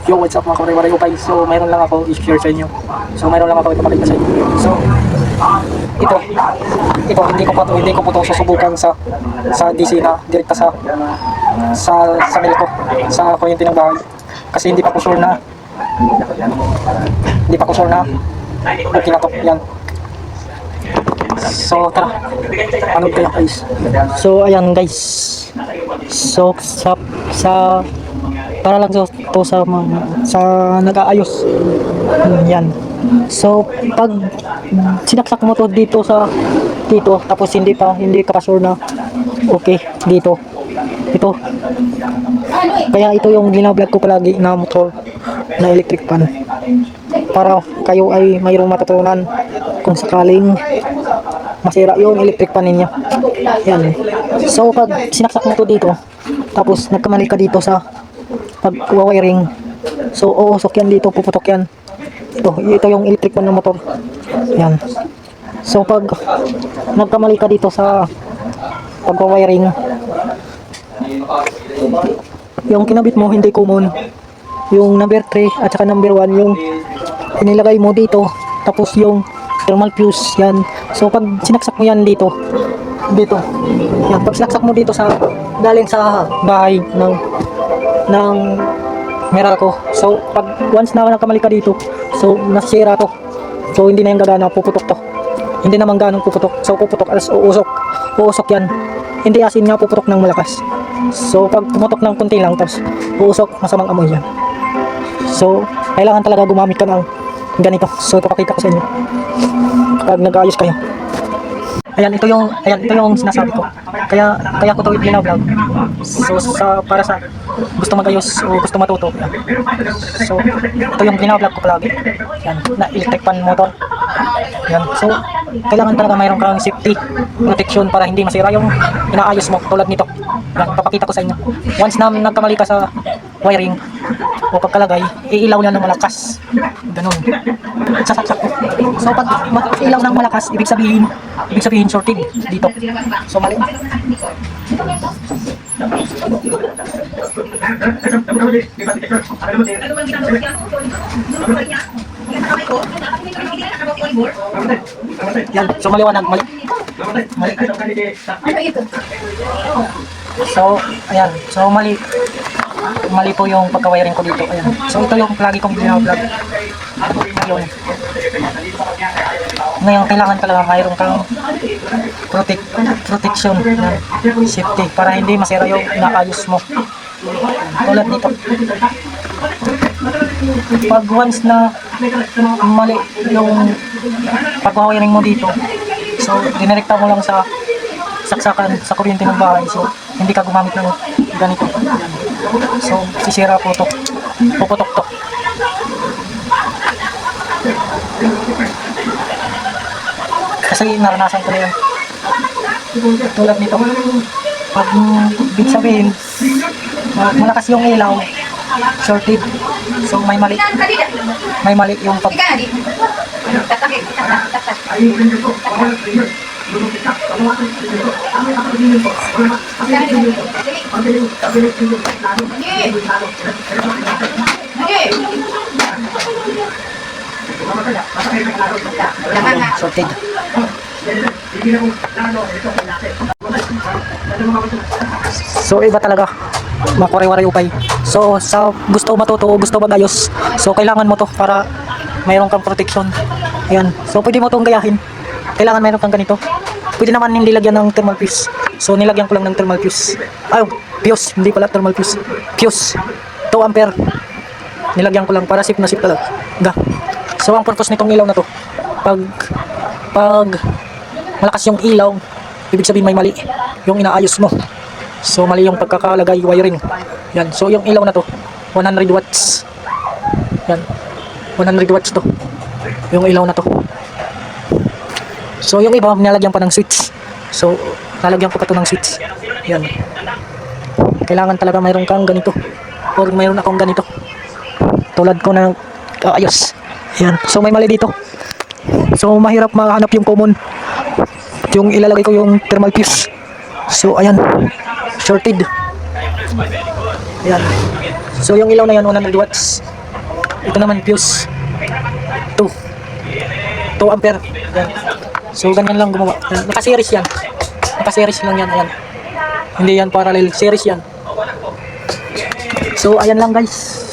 Yo, what's up mga kawari-wari upay? So, mayroon lang ako i-share sa inyo. So, mayroon lang ako ipapakita sa inyo. So, ito, hindi ko po ito susubukan sa DC na direkta sa mail ko, sa kuryente ng bahay. Kasi hindi pa ko sure na okay na to. Yan. So, tara. Ano kayo guys? So, ayan guys. So, sa para lang to sa nag-aayos. Yan. So, pag sinaksak mo to dito tapos hindi ka pa sure na okay dito. Ito. Kaya ito yung ginablog ko palagi na motor na electric fan. Para kayo ay mayroong matutunan kung sakaling masira yung electric pan ninyo. Yan. So, pag sinaksak mo to dito, tapos nagkamali ka dito sa pag-wiring, so uusok yan dito, puputok yan. Ito yung electric pan ng motor. Yan. So, pag nagkamali ka dito sa pag-wiring, yung kinabit mo hindi common. Yung number 3 at saka number 1 yung inilagay mo dito, tapos yung thermal fuse yan. So, pag sinaksak mo yan dito yan, pag sinaksak mo dito sa galing sa bahay ng Meralco, so pag once na nakamali ka dito, so nasira to, so hindi na yung gagana, puputok to, hindi naman ganong puputok, so puputok as uusok yan, hindi asin nga puputok ng malakas. So, pag pumutok ng kunti lang tapos uusok, masamang amoy yan. So, kailangan talaga gumamit ka ng ganito. So, ipapakita ko sa inyo kapag nag-aayos kayo. Ayan, ito yung sinasabi ko. Kaya ko ito binablog. So, para sa gusto mag-ayos o gusto matuto. Yan. So, ito yung binablog ko palagi. Yan, na electric fan motor. Yan. So, kailangan talaga mayroon kang safety protection para hindi masira yung inaayos mo tulad nito. Yan, papakita ko sa inyo. Once na nagkamali ka sa wiring o pagkalagay, iilaw yan ng malakas. Ganun. Sasaksak ko. So, pag mag-ilaw ng malakas, ibig sabihin shorted dito. So, mali. Yan, so maliwanag, mali. So, ayan. So, mali po yung pagka-wiring ko dito. Ayan. So, ito yung lagi kong binablog. Ngayon, kailangan talaga mayroon kang protection na safety para hindi masira yung inaayos mo. Tulad dito. Pag once na mali yung pag-wiring mo dito, so, dinirekta mo lang sa saksakan sa kuryente ng bahay, so hindi ka gumamit ng ganito. So, sisira po to, puputok to. Kasi naranasan ko na yan. Tulad nito, pag ibig sabihin malakas yung ilaw, shorted, so may mali yung pag shorted. So, iba talaga makwari-wari upay. So, sa gusto matuto o gusto mag-ayos, so kailangan mo to para mayroon kang protection. Ayan. So, pwede mo itong gayahin. Kailangan mayroon kang ganito. Pwede naman hindi lagyan ng thermal fuse. So, nilagyan ko lang ng thermal fuse. Fuse. Hindi pala thermal fuse. Fuse. 2 ampere. Nilagyan ko lang para safe na safe talaga. So, ang purpose nitong ilaw na to, pag malakas yung ilaw, ibig sabihin may mali yung inaayos mo. So, mali yung pagkakalagay wiring. Yan. So, yung ilaw na to, 100 watts. Yan. 100 watts to. Yung ilaw na to. So, yung iba, nilagyan pa ng switch. So, nalagyan ko pa to ng switch. Yan. Kailangan talaga mayroon kang ganito. Or mayroon akong ganito. Tulad ko na ayos. Yan. So, may mali dito. So, mahirap makahanap yung common. Yung ilalagay ko yung thermal fuse. So, ayan. Shorted. Ayan. So, yung ilaw na yan, 100 watts. Ito naman fuse 2 ampere. Yan. So ganyan lang gumawa. Yan. Naka-series yan. Naka-series lang yan. Ayan. Hindi yan parallel. Series yan. So ayan lang guys.